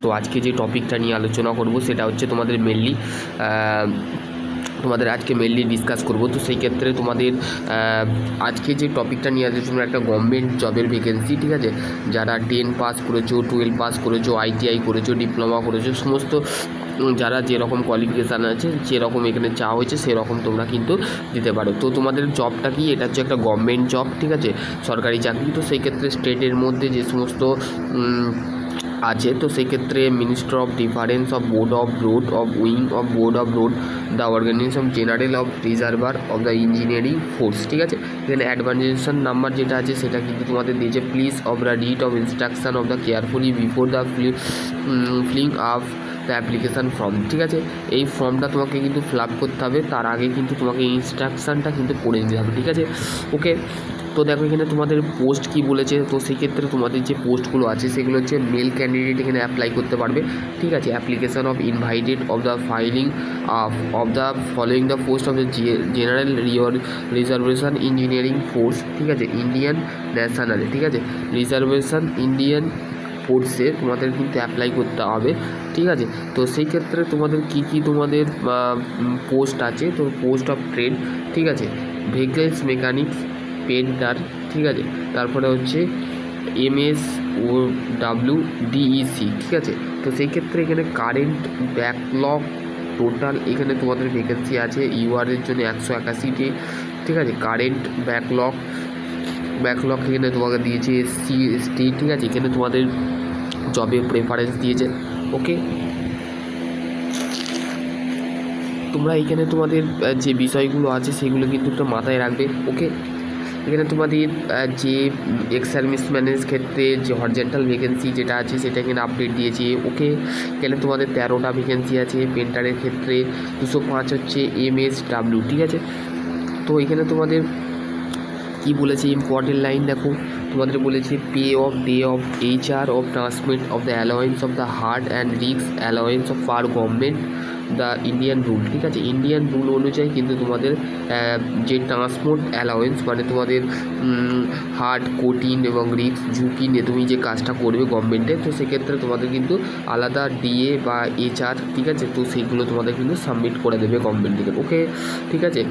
তো আজকে যে টপিকটা নিয়ে আলোচনা করব সেটা হচ্ছে তোমাদের মেনলি আজকে মেনলি ডিসকাস করব। তো সেই ক্ষেত্রে তোমাদের আজকে যে টপিকটা নিয়ে আসছে তোমরা একটা গভর্নমেন্ট জবের ভ্যাকেন্সি, ঠিক আছে, যারা 10 পাস করেছো, 12 পাস করেছো, ITI করেছো, ডিপ্লোমা করেছো, সমস্ত যারা যেরকম কোয়ালিফিকেশান আছে, যেরকম এখানে চাওয়া হয়েছে সেরকম তোমরা কিন্তু দিতে পারো। তো তোমাদের জবটা কি, এটা হচ্ছে একটা গভর্নমেন্ট জব, ঠিক আছে, সরকারি চাকরি। তো সেই ক্ষেত্রে স্টেটের মধ্যে যে সমস্ত আছে, তো সেই ক্ষেত্রে minister of difference of board of road of wing of board of road the organisation general of reservoir of the engineering force, ঠিক আছে। এখানে অ্যাডভান্সেশন নাম্বার যেটা আছে সেটা কিন্তু তোমাদের দিয়েছে please of the read of instruction of the carefully before the filling up the application form, ঠিক আছে। এই ফর্মটা তোমাকে কিন্তু ফিল আপ করতে হবে, তার আগে কিন্তু তোমাকে ইনস্ট্রাকশানটা কিন্তু পড়ে নিতে হবে, ঠিক আছে। ওকে, তো দেখো এখানে তোমাদের পোস্ট কি বলেছে। তো সেক্ষেত্রে তোমাদের যে পোস্টগুলো আছে সেগুলো হচ্ছে মেল ক্যান্ডিডেট এখানে অ্যাপ্লাই করতে পারবে, ঠিক আছে। Application of invited of the filing of the following the post of the general reservation engineering force, ঠিক আছে, ইন্ডিয়ান ন্যাশনাল, ঠিক আছে, রিজার্ভেশন ইন্ডিয়ান ফোর্সে তোমাদের কিন্তু অ্যাপ্লাই করতে হবে, ঠিক আছে। তো সেই ক্ষেত্রে তোমাদের কি তোমাদের পোস্ট আছে, তো পোস্ট অফ ট্রেড, ঠিক আছে, ভেহিকলস মেকানিক্স, পেন্টার, ঠিক আছে, তারপরে হচ্ছে MSWDEC, ঠিক আছে। তো সেই ক্ষেত্রে এখানে কারেন্ট ব্যাকলগ টোটাল এখানে তোমাদের ভ্যাকেন্সি আছে ইউআরের জন্য 181টি, ঠিক আছে। কারেন্ট ব্যাকলগ এখানে তোমাকে দিয়েছে SC ST, ঠিক আছে। এখানে তোমাদের জবে প্রেফারেন্স দিয়েছে। ওকে, তোমরা এখানে তোমাদের যে বিষয়গুলো আছে সেগুলো কিন্তু একটু মাথায় রাখবে। ওকে, এখানে তোমাদের যে এক্স সার্ভিসম্যানের ক্ষেত্রে যে হরিজন্টাল ভ্যাকেন্সি যেটা আছে সেটা এখানে আপডেট দিয়েছে। ওকে, এখানে তোমাদের 13টা ভ্যাকেন্সি আছে। পেন্টারের ক্ষেত্রে 205 হচ্ছে MSW, ঠিক আছে। তো এখানে তোমাদের কি বলেছে ইম্পর্টেন্ট লাইন দেখো, তোমাদের বলেছে pay of day of HR of transmit of the allowance of the hard and রিক্স allowance of per government the Indian rule, ঠিক আছে। ইন্ডিয়ান রুল অনুযায়ী কিন্তু তোমাদের যে ট্রান্সপোর্ট অ্যালাওয়েন্স মানে তোমাদের হার্ড, কঠিন এবং রিক্স ঝুঁকি নিয়ে তুমি যে কাজটা করবে গভর্নমেন্টে, তো সেক্ষেত্রে তোমাদের কিন্তু আলাদা DA বা HR, ঠিক আছে, তো সেইগুলো তোমাদের কিন্তু সাবমিট করে দেবে গভর্নমেন্ট থেকে। ওকে, ঠিক আছে।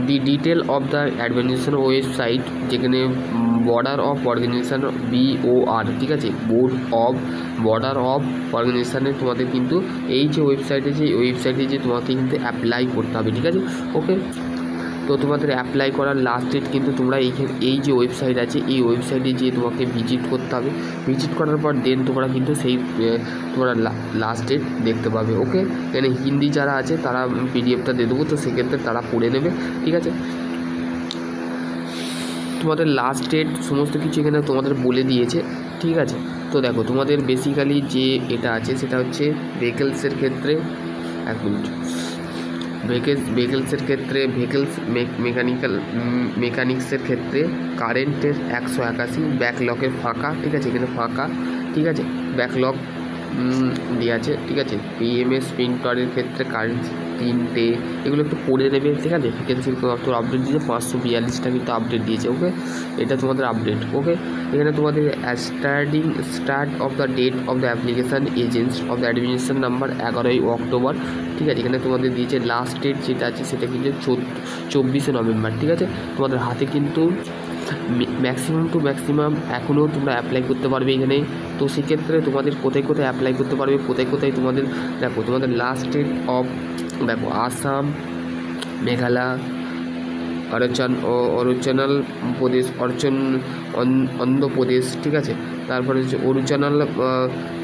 The detail of the administration website, যেখানে বর্ডার অফ অর্গানাইজেশন BOR, ঠিক আছে, বোর্ড অফ বর্ডার অফ অর্গানাইজেশানে তোমাদের কিন্তু এই যে ওয়েবসাইটে যে তোমাকে কিন্তু অ্যাপ্লাই করতে হবে, ঠিক আছে। ওকে, তো তোমাদের অ্যাপ্লাই করার লাস্ট ডেট কিন্তু তোমরা এই যে ওয়েবসাইট আছে এই ওয়েবসাইটে গিয়ে তোমাকে ভিজিট করতে হবে। ভিজিট করার পর দেন তোমরা কিন্তু সেই তোমরা লাস্ট ডেট দেখতে পাবে। ওকে, এখানে হিন্দি যারা আছে তারা PDFটা দিয়ে দেবো, তো সেক্ষেত্রে তারা পড়ে নেবে, ঠিক আছে। তোমাদের লাস্ট ডেট সমস্ত কিছু এখানে তোমাদের বলে দিয়েছে, ঠিক আছে। তো দেখো তোমাদের বেসিক্যালি যে এটা আছে সেটা হচ্ছে ভেহিকলসের ক্ষেত্রে, এক মিনিট, ভেহিকলসের ক্ষেত্রে মেকানিক্সের ক্ষেত্রে কারেন্টের 181, ব্যাকলগের ফাঁকা, ঠিক আছে, এখানে ফাঁকা, ঠিক আছে, ব্যাকলগ দিয়ে আছে, ঠিক আছে। PMS প্রিন্টারের ক্ষেত্রে কারেন্ট 3টে, এগুলো একটু পড়ে নেবে, ঠিক আছে। ভ্যাকেন্সির তোর আপডেট দিয়েছে 542টা কিন্তু আপডেট দিয়েছে। ওকে, এটা তোমাদের আপডেট। ওকে, এখানে তোমাদের start of the date of the application agents of the administration number 11ই অক্টোবর, ঠিক আছে। এখানে তোমাদের দিয়েছে লাস্ট ডেট যেটা আছে সেটা কিন্তু 24শে নভেম্বর, ঠিক আছে। তোমাদের হাতে কিন্তু ম্যাক্সিমাম এখনও তোমরা অ্যাপ্লাই করতে পারবে এখানে। তো সেক্ষেত্রে তোমাদের কোথায় অ্যাপ্লাই করতে পারবে, কোথায় তোমাদের দেখো তোমাদের লাস্ট ডেট অফ দেখো আসাম, মেঘালয়, অরুণাচল প্রদেশ, অন্ধ্রপ্রদেশ, ঠিক আছে, তারপরে হচ্ছে অরুণাচল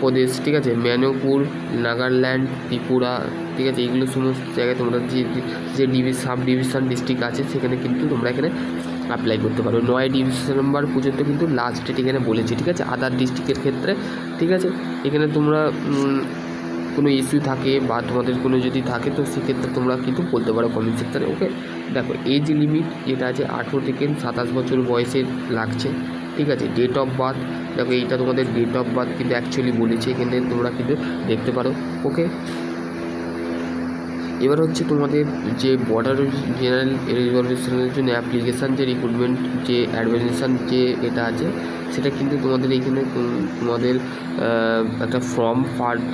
প্রদেশ, ঠিক আছে, মণিপুর, নাগাল্যান্ড, ত্রিপুরা, ঠিক আছে। এইগুলো সমস্ত জায়গায় তোমরা যে সাব ডিভিশন ডিস্ট্রিক্ট আছে সেখানে কিন্তু তোমরা এখানে অ্যাপ্লাই করতে পারো। 9 ডিসেম্বর পর্যন্ত কিন্তু লাস্ট ডেট এখানে বলেছে, ঠিক আছে, আদার ডিস্ট্রিক্টের ক্ষেত্রে, ঠিক আছে। এখানে তোমরা কোনো ইস্যু থাকে বা তোমাদের কোনো যদি থাকে তো সেক্ষেত্রে তোমরা কিন্তু বলতে পারো কমেন্ট সেকশানে। ওকে, দেখো এজ লিমিট যেটা আছে 18 থেকে 27 বছর বয়সের লাগছে, ঠিক আছে। ডেট অফ বার্থ দেখো এইটা তোমাদের ডেট অফ বার্থ কিন্তু অ্যাকচুয়ালি বলেছে, এখানে তোমরা কিন্তু দেখতে পারো। ওকে, এবার হচ্ছে তোমাদের যে বর্ডার জেনারেল রিজার্ভেশনের জন্য অ্যাপ্লিকেশান যে রিক্রুটমেন্ট যে অ্যাডমিশন যে এটা আছে সেটা কিন্তু তোমাদের এইখানে তোমাদের একটা ফর্ম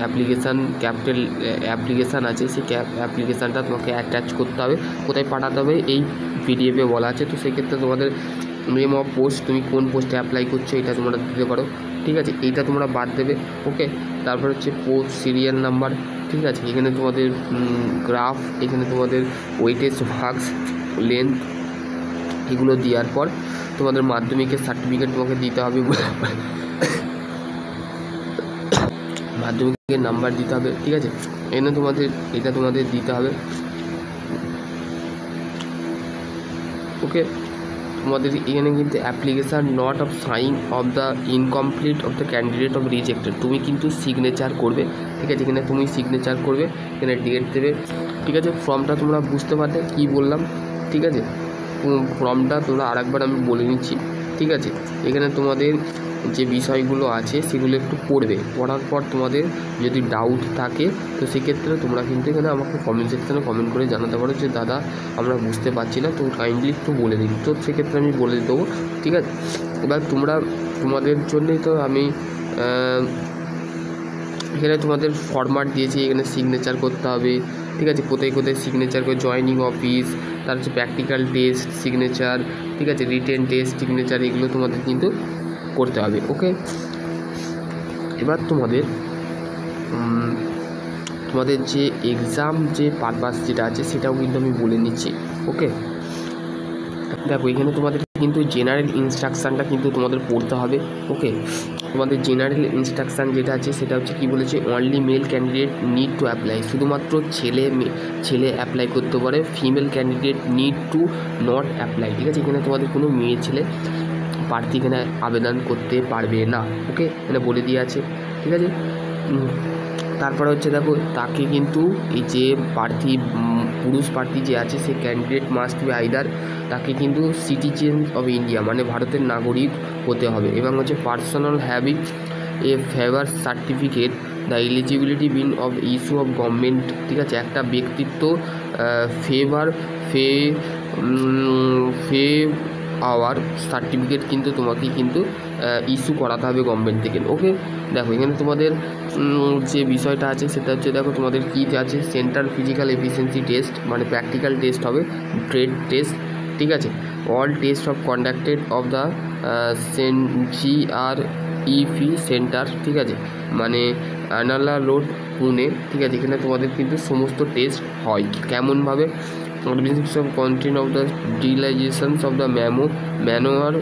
অ্যাপ্লিকেশান ক্যাপিটাল অ্যাপ্লিকেশান আছে, সেই অ্যাপ্লিকেশানটা তোমাকে অ্যাটাচ করতে হবে। কোথায় পাঠাতে হবে এই পিডিএফে বলা আছে। তো সেক্ষেত্রে তোমাদের নেম অফ পোস্ট, তুমি কোন পোস্টে অ্যাপ্লাই করছো এটা তোমরা দিতে পারো, ঠিক আছে, এইটা তোমরা বাদ দেবে। ওকে, তারপর হচ্ছে পোস্ট সিরিয়াল নাম্বার, ঠিক আছে, এখানে তোমাদের গ্রাফ, এখানে তোমাদের ওয়েটেজ, ভাগস, লেন্থ, এগুলো দেওয়ার পর তোমাদের মাধ্যমিকের সার্টিফিকেট তোমাকে দিতে হবে, মাধ্যমিকের নাম্বার দিতে হবে, ঠিক আছে, এখানে তোমাদের এটা তোমাদের দিতে হবে। ওকে, তোমাদের এখানে কিন্তু application not of sign of the incomplete of the candidate of rejected, তুমি কিন্তু সিগনেচার করবে, ঠিক আছে, এখানে তুমি সিগনেচার করবে, এখানে ডেট দেবে, ঠিক আছে। ফর্মটা তোমরা বুঝতে পারলে কী বললাম, ঠিক আছে, ফর্মটা তোমরা আরেকবার আমি বলে নিচ্ছি, ঠিক আছে। এখানে তোমাদের যে বিষয়গুলো আছে সেগুলো একটু পড়বে, পড়ার পর তোমাদের যদি ডাউট থাকে তো সেক্ষেত্রে তোমরা কিন্তু এখানে আমাকে কমেন্ট সেকশানে কমেন্ট করে জানাতে পারো যে দাদা আমরা বুঝতে পারছি না, তো কাইন্ডলি একটু বলে দিন, তো সেক্ষেত্রে আমি বলে দেবো, ঠিক আছে। এবার তোমাদের জন্যই তো আমি এখানে তোমাদের ফরম্যাট দিয়েছি, এখানে সিগনেচার করতে হবে, ঠিক আছে, কোথায় কোথায় সিগনেচার করে জয়েনিং অফিস, তার হচ্ছে প্র্যাকটিক্যাল টেস্ট সিগনেচার, ঠিক আছে, রিটেন টেস্ট সিগনেচার, এগুলো তোমাদের কিন্তু করতে হবে। ওকে, এবার তোমাদের যে এক্সাম যে পারপাস যেটা আছে সেটাও কিন্তু আমি বলে নিচ্ছি। ওকে, দেখো এখানে তোমাদের কিন্তু জেনারেল ইনস্ট্রাকশানটা কিন্তু তোমাদের পড়তে হবে। ওকে, তোমাদের জেনারেল ইনস্ট্রাকশান যেটা আছে সেটা হচ্ছে কি বলেছে, only male candidate need to apply, শুধুমাত্র ছেলে অ্যাপ্লাই করতে পারে, female candidate need to not apply, ঠিক আছে, এখানে তোমাদের কোনো মেয়ে ছেলে প্রার্থী এখানে আবেদন করতে পারবে না। ওকে, এখানে বলে দিয়ে আছে, ঠিক আছে। তারপরে হচ্ছে দেখো তাকে কিন্তু এই যে প্রার্থী পুরুষ প্রার্থী যে আছে সে ক্যান্ডিডেট মাস্ট বি আইদার, তাকে কিন্তু সিটিজেন অফ ইন্ডিয়া মানে ভারতের নাগরিক হতে হবে, এবং হচ্ছে personal having a favour certificate the eligibility been of issue of government, ঠিক আছে, একটা ব্যক্তিত্ব আওয়ার সার্টিফিকেট কিন্তু তোমাকে কিন্তু ইস্যু করাতে হবে গভর্নমেন্ট থেকে। ওকে, দেখো এখানে তোমাদের যে বিষয়টা আছে সেটা হচ্ছে দেখো তোমাদের কী আছে, সেন্ট্রাল ফিজিক্যাল এফিসিয়েন্সি টেস্ট মানে প্র্যাকটিক্যাল টেস্ট হবে, ট্রেড টেস্ট, ঠিক আছে, all test of conducted of the GREP centre, ঠিক আছে, মানে আনালা রোড পুনে, ঠিক আছে, এখানে তোমাদের কিন্তু সমস্ত টেস্ট হয় কেমনভাবে, of content of the utilizations of the manure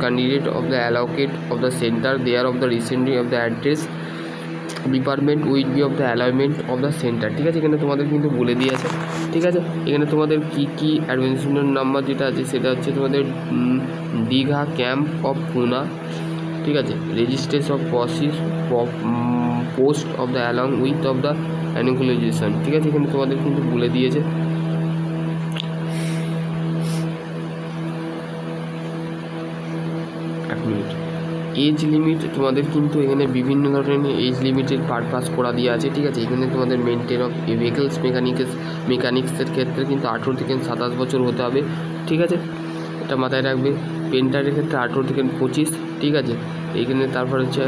candidate of the allocate of the center there of the recently of the address department will be of the alignment of the centre, ঠিক আছে, এখানে তোমাদের কিন্তু বলে দিয়েছে, ঠিক আছে। এখানে তোমাদের কী অ্যাডমিশনের নাম্বার যেটা আছে সেটা হচ্ছে তোমাদের দীঘা ক্যাম্প অফ পুনা, ঠিক আছে, registration of post of the along with of the অ্যানুকুলাইজেশন, ঠিক আছে, এখানে তোমাদের কিন্তু বলে দিয়েছে। এজ লিমিট তোমাদের কিন্তু এখানে বিভিন্ন ধরনের এজ লিমিটের পারপাস করা দিয়ে আছে, ঠিক আছে, এখানে তোমাদের মেনটেন অফ ভেহিকলস মেকানিক্সের ক্ষেত্রে কিন্তু 18 থেকে 27 বছর হতে হবে, ঠিক আছে, এটা মাথায় রাখবে। পেন্টারের ক্ষেত্রে 18 থেকে 25, ঠিক আছে, এইখানে তারপর হচ্ছে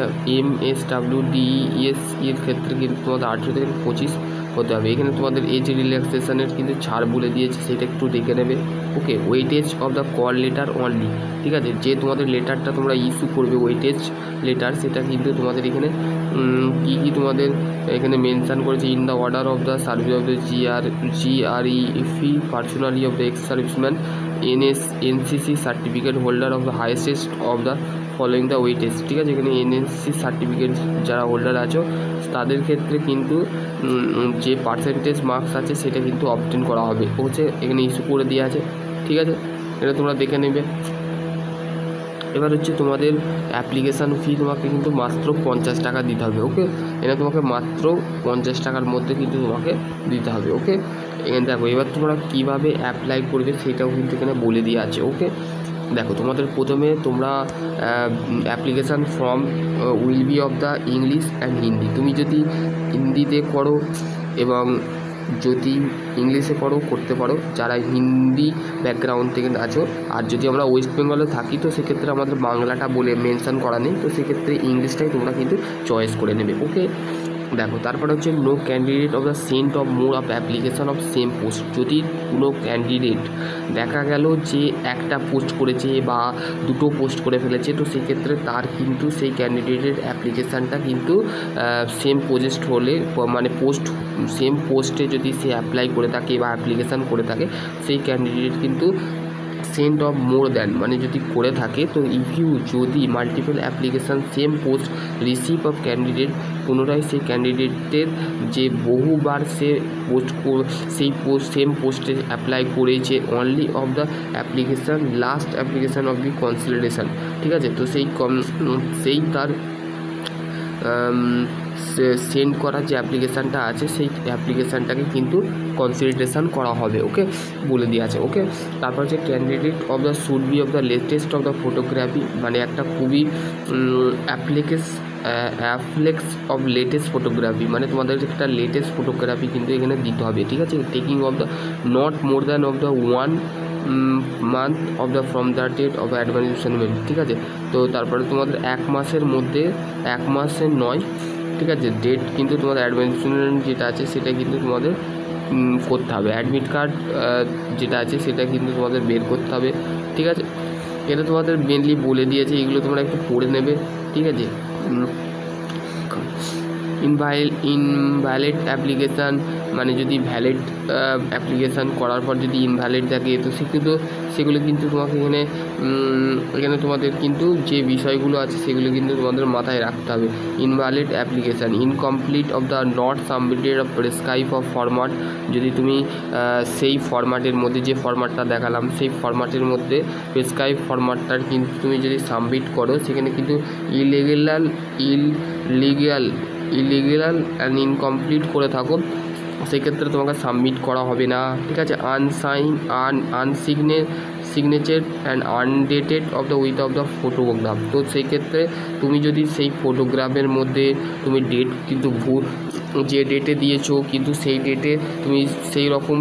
MSWDES এর ক্ষেত্রে কিন্তু তোমাদের 18 থেকে 25 হতে হবে। এখানে তোমাদের এজ রিল্যাক্সেশনের কিন্তু ছাড় বলে দিয়েছে, সেটা একটু দেখে নেবে। Okay, weightage of the call letter only, ঠিক আছে, যে তোমাদের লেটারটা তোমরা ইস্যু করবে ওয়েটেজ লেটার, সেটা কিন্তু তোমাদের এখানে কী তোমাদের এখানে মেনশান করেছে, in the order of the service of the GREP personally of the ex serviceman NCC certificate holder of the highest of the following the weightage, ঠিক আছে, এখানে NCC সার্টিফিকেট যারা হোল্ডার আছো তাদের ক্ষেত্রে কিন্তু যে পার্সেন্টেজ মার্কস আছে সেটা কিন্তু অবটেন করা হবে, হচ্ছে এখানে ইস্যু করে দেওয়া আছে, ঠিক আছে, এটা তোমরা দেখে নেবে। এবার হচ্ছে তোমাদের অ্যাপ্লিকেশান ফি তোমাকে কিন্তু মাত্র 50 টাকা দিতে হবে। ওকে, এটা তোমাকে মাত্র 50 টাকার মধ্যে কিন্তু তোমাকে দিতে হবে। ওকে, এখানে দেখো এবার তোমরা কীভাবে অ্যাপ্লাই করবে সেটাও কিন্তু এখানে বলে দেওয়া আছে। ওকে, দেখো তোমাদের প্রথমে তোমরা application form will be of the English and Hindi, তুমি যদি হিন্দিতে করো এবং যদি ইংলিশে পড়ো করতে পারো, যারা হিন্দি ব্যাকগ্রাউন্ড থেকে আছো। আর যদি আমরা ওয়েস্ট বেঙ্গলে থাকি তো সেক্ষেত্রে আমাদের বাংলাটা বলে মেনশন করা নেই, তো সেক্ষেত্রে ইংলিশটাই তোমরা কিন্তু চয়েস করে নেবে। ওকে, দেখো তারপরে হচ্ছে no candidate of the sent of more of application of same post. যদি কোনো ক্যান্ডিডেট দেখা গেল যে একটা পোস্ট করেছে বা দুটো পোস্ট করে ফেলেছে, তো সেক্ষেত্রে তার কিন্তু সেই ক্যান্ডিডেটের অ্যাপ্লিকেশানটা কিন্তু সেম পোস্ট হলে মানে সেম পোস্টে যদি সে অ্যাপ্লাই করে থাকে বা অ্যাপ্লিকেশান করে থাকে, সেই ক্যান্ডিডেট কিন্তু সেন্ট অফ মোর দ্যান মানে যদি করে থাকে, তো যদি multiple application same post receive of candidate, পুনরায় সেই ক্যান্ডিডেটের যে বহুবার সে সেম পোস্টে অ্যাপ্লাই করেছে only of the application last application of the consideration. ঠিক আছে, তো সেই তার সেন্ড করা যে অ্যাপ্লিকেশানটা আছে সেই অ্যাপ্লিকেশানটাকে কিন্তু কনসিডারেশন করা হবে। ওকে, বলে দিয়ে আছে। ওকে, তারপর হচ্ছে candidate of the should be of the latest of the photography, মানে একটা খুবই অ্যাপ্লেক্স অফ লেটেস্ট ফটোগ্রাফি, মানে তোমাদের একটা লেটেস্ট ফটোগ্রাফি কিন্তু এখানে দিতে হবে। ঠিক আছে, taking of the not more than of the 1 month of the from the date of advancement. ঠিক আছে, তো তারপরে তোমাদের 1 মাসের মধ্যে, 1 মাসের নয়, ঠিক আছে, ডেট কিন্তু তোমাদের অ্যাডভান্সমেন্ট যেটা আছে সেটা কিন্তু তোমাদের করতে হবে। অ্যাডমিট কার্ড যেটা আছে সেটা কিন্তু তোমাদের বের করতে হবে। ঠিক আছে, এটা তোমাদের মেনলি বলে দিয়েছে, এগুলো তোমরা একটু পড়ে নেবে। ঠিক আছে, ইনভ্যালিড অ্যাপ্লিকেশান, মানে যদি ভ্যালিড অ্যাপ্লিকেশান করার পর যদি ইনভ্যালিড থাকে তো সেগুলো কিন্তু তোমাকে এখানে তোমাদের কিন্তু যে বিষয়গুলো আছে সেগুলো কিন্তু তোমাদের মাথায় রাখতে হবে। Invalid application, incomplete of the not submitted of prescribe of format, যদি তুমি সেই ফরম্যাটের মধ্যে যে ফরম্যাটটা দেখালাম সেই ফরম্যাটের মধ্যে প্রেসক্রাইব ফরম্যাটটার কিন্তু তুমি যদি সাবমিট করো, সেখানে কিন্তু ইলিগাল অ্যান্ড ইনকমপ্লিট করে থাকো, সেক্ষেত্রে তোমাকে সাবমিট করা হবে না। ঠিক আছে, signature and undated of the with of the photograph, তো সেই ক্ষেত্রে তুমি যদি সেই ফটোগ্রাফের মধ্যে তুমি ডেট কিন্তু যে ডেটে দিয়েছো কিন্তু সেই ডেটে তুমি সেই রকম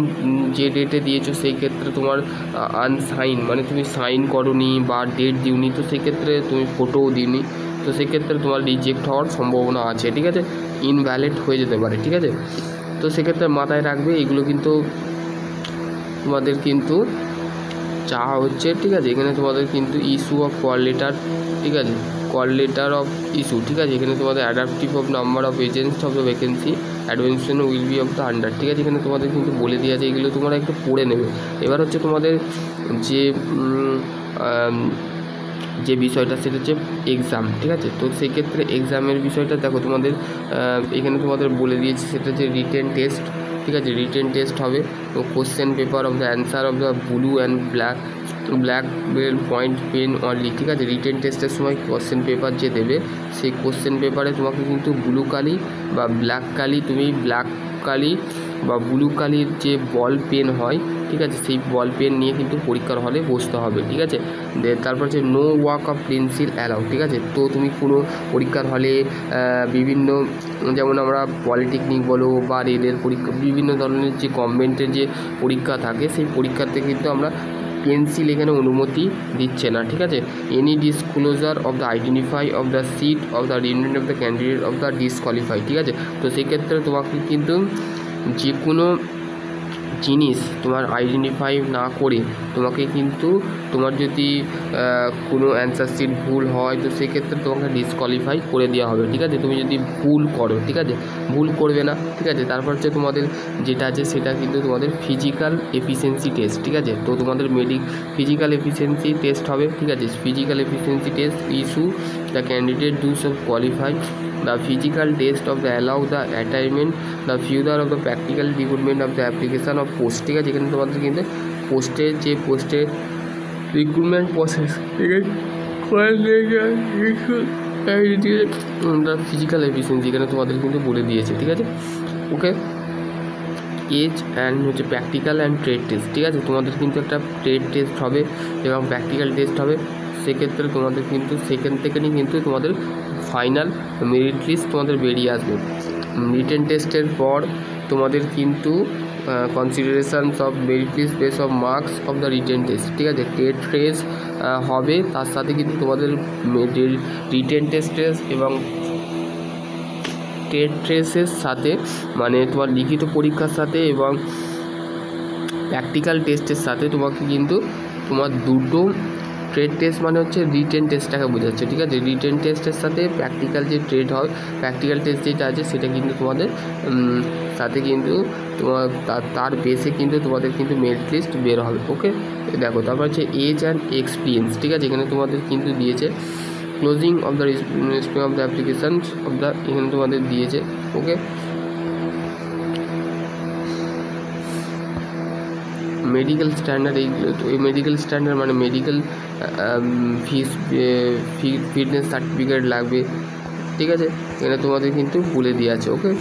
যে ডেটে দিয়েছো সেই ক্ষেত্রে তোমার আনসাইন মানে তুমি সাইন করোনি বা ডেট দিওনি, তো সেক্ষেত্রে তুমি ফটোও দিওনি, তো সেক্ষেত্রে তোমার রিজেক্ট হওয়ার সম্ভাবনা আছে। ঠিক আছে, ইনভ্যালিড হয়ে যেতে পারে। ঠিক আছে, তো সেক্ষেত্রে মাথায় রাখবে এগুলো কিন্তু তোমাদের কিন্তু চাওয়া হচ্ছে। ঠিক আছে, এখানে তোমাদের কিন্তু ইস্যু অফ কল লেটার, ঠিক আছে, কল লেটার অফ ইস্যু। ঠিক আছে, এখানে তোমাদের adaptive of number of agents of the vacancy admission will be of the under. ঠিক আছে, এখানে তোমাদের কিন্তু বলে দেওয়া আছে, এগুলো তোমরা একটু পড়ে নেবে। এবার হচ্ছে তোমাদের যে বিষয়টা সেটা হচ্ছে এক্সাম। ঠিক আছে, তো সেক্ষেত্রে এক্সামের বিষয়টা দেখো তোমাদের এখানে তোমাদের বলে দিয়েছি, সেটা হচ্ছে রিটেন টেস্ট। ঠিক আছে, রিটেন টেস্ট হবে, তো question paper of the answer of the blue and black bell point pen only. ঠিক আছে, রিটেন টেস্টের সময় কোশ্চেন পেপার যে দেবে সেই কোশ্চেন পেপারে তোমাকে কিন্তু ব্লু কালি বা ব্ল্যাক কালি বা ব্লু কালির যে বল পেন হয়, ঠিক আছে, সেই বল পেন নিয়ে কিন্তু পরীক্ষার হলে বসতে হবে। ঠিক আছে, তারপর হচ্ছে no work of pencil allow. ঠিক আছে, তো তুমি কোনো পরীক্ষার হলে বিভিন্ন যেমন আমরা পলিটেকনিক বলো বা রেলের পরীক্ষা, বিভিন্ন ধরনের যে গভর্নমেন্টের যে পরীক্ষা থাকে সেই পরীক্ষাতে কিন্তু আমরা পেন্সিল এখানে অনুমতি দিচ্ছে না। ঠিক আছে, any disclosure of the identify of the seat of the remand of the candidate of the disqualify. ঠিক আছে, তো সেক্ষেত্রে তোমাকে কিন্তু যে কোনো জিনিস তোমার আইডেন্টিফাই না করে তোমাকে কিন্তু তোমার যদি কোনো অ্যান্সার শিট ভুল হয় তো সেক্ষেত্রে তোমাকে ডিসকোয়ালিফাই করে দেওয়া হবে। ঠিক আছে, তুমি যদি ভুল করো, ঠিক আছে, ভুল করবে না। ঠিক আছে, তারপর হচ্ছে তোমাদের যেটা আছে সেটা কিন্তু তোমাদের ফিজিক্যাল এফিসিয়েন্সি টেস্ট। ঠিক আছে, তো তোমাদের ফিজিক্যাল এফিসিয়েন্সি টেস্ট হবে। ঠিক আছে, physical efficiency test issue the candidate do সব qualify the physical test of the allow the attainment the further of the practical recruitment of the application of post। ঠিক আছে, এখানে তোমাদের কিন্তু পোস্টের রিক্রুটমেন্ট প্রসেস, ঠিক আছে, ফিজিক্যাল এফিসিয়েন্সি এখানে তোমাদের কিন্তু বলে দিয়েছে। ঠিক আছে, ওকে, এজ অ্যান্ড হচ্ছে প্র্যাকটিক্যাল অ্যান্ড ট্রেড টেস্ট। ঠিক আছে, তোমাদের কিন্তু একটা ট্রেড টেস্ট হবে এবং প্র্যাকটিক্যাল টেস্ট হবে, সেক্ষেত্রে তোমাদের কিন্তু সেখান থেকেই কিন্তু তোমাদের ফাইনাল মেরিট লিস্ট তোমাদের বেরিয়ে আসবে। রিটেন টেস্টের পর তোমাদের কিন্তু considerations of merit list base of marks of the written test, ঠিক আছে। টেট ফ্রেজ হবে, তার সাথে কিন্তু তোমাদের রিটেন টেস্টের এবং টেট ট্রেসের সাথে মানে তোমার লিখিত পরীক্ষার সাথে এবং প্র্যাকটিক্যাল টেস্টের সাথে তোমাকে কিন্তু তোমার দুটো ট্রেড টেস্ট মানে হচ্ছে রিটেন টেস্টটাকে বোঝাচ্ছে, ঠিক আছে। রিটেন টেস্টের সাথে প্র্যাকটিক্যাল যে ট্রেড হয়, প্র্যাকটিক্যাল টেস্ট যেটা আছে সেটা কিন্তু তোমাদের সাথে কিন্তু তোমার তার বেসে কিন্তু তোমাদের কিন্তু মেরিট লিস্ট বের হবে। ওকে, দেখো তারপর হচ্ছে এজ অ্যান্ড এক্সপিরিয়েন্স, ঠিক আছে। এখানে তোমাদের কিন্তু দিয়েছে closing of the response of the applications of the, এখানে তোমাদের দিয়েছে। ওকে, মেডিকেল স্ট্যান্ডার্ড, এই মেডিকেল স্ট্যান্ডার্ড মানে মেডিকেল ফিটনেস সার্টিফিকেট লাগবে, ঠিক আছে। এখানে তোমাদের কিন্তু বলে দিয়ে আছে। ওকে,